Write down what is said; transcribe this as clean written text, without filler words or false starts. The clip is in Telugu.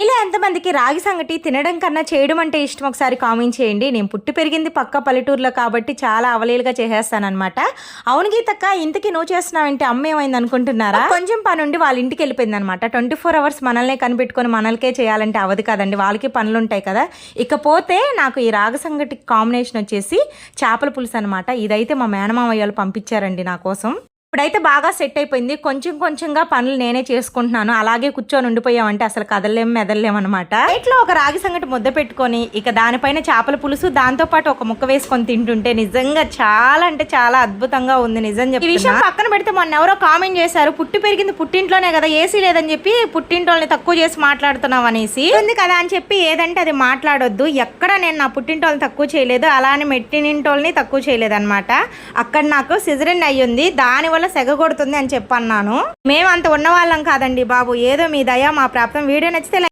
ఇలా ఎంతమందికి రాగి సంగటి తినడం కన్నా చేయడం అంటే ఇష్టం ఒకసారి కామెంట్ చేయండి. నేను పుట్టి పెరిగింది పక్క పల్లెటూరులో కాబట్టి చాలా అవలీలుగా చేసేస్తానన్నమాట. అవును గీతక్క, ఇంతకీ నువ్వు చేస్తున్నావంటే అమ్మ ఏమైంది అనుకుంటున్నారా? కొంచెం పని ఉండి వాళ్ళ ఇంటికి వెళ్ళిపోయింది అనమాట. 24 అవర్స్ మనల్నే కనిపెట్టుకొని మనల్కే చేయాలంటే అవదు కదండి, వాళ్ళకి పనులు ఉంటాయి కదా. ఇకపోతే నాకు ఈ రాగి సంగటి కాంబినేషన్ వచ్చేసి చేపల పులుసు అనమాట. ఇదైతే మా మేనమామయ్య వాళ్ళు పంపించారండి నా కోసం. ఇప్పుడైతే బాగా సెట్ అయిపోయింది. కొంచెం కొంచెంగా పనులు నేనే చేసుకుంటున్నాను. అలాగే కూర్చొని ఉండిపోయామంటే అసలు కదలలేము మెదలలేము అనమాట. ఇట్లా ఒక రాగి సంగటి ముద్ద పెట్టుకొని ఇక దానిపైన చేపల పులుసు, దాంతో పాటు ఒక ముక్క వేసుకొని తింటుంటే నిజంగా చాలా అంటే చాలా అద్భుతంగా ఉంది. నిజం చెప్పి ఈ విషయం పక్కన పెడితే మొన్న ఎవరో కామెంట్ చేశారు, పుట్టి పెరిగింది పుట్టింట్లోనే కదా, ఏసీ లేదని చెప్పి పుట్టింటోళ్ళని తక్కువ చేసి మాట్లాడుతున్నావు అనేసి. ఉంది కదా అని చెప్పి ఏదంటే అది మాట్లాడొద్దు. ఎక్కడ నేను నా పుట్టింటోళ్ళని తక్కువ చేయలేదు, అలానే మెట్టినింటోళ్ళని తక్కువ చేయలేదు అనమాట. అక్కడ నాకు సిజరిన్ అయ్యింది, దానివల్ల సెగ కొడుతుంది అని చెప్పన్నాను. మేము అంత ఉన్నవాళ్ళం కాదండి బాబు, ఏదో మీ దయ మా ప్రాప్తం. వీడియో నచ్చితే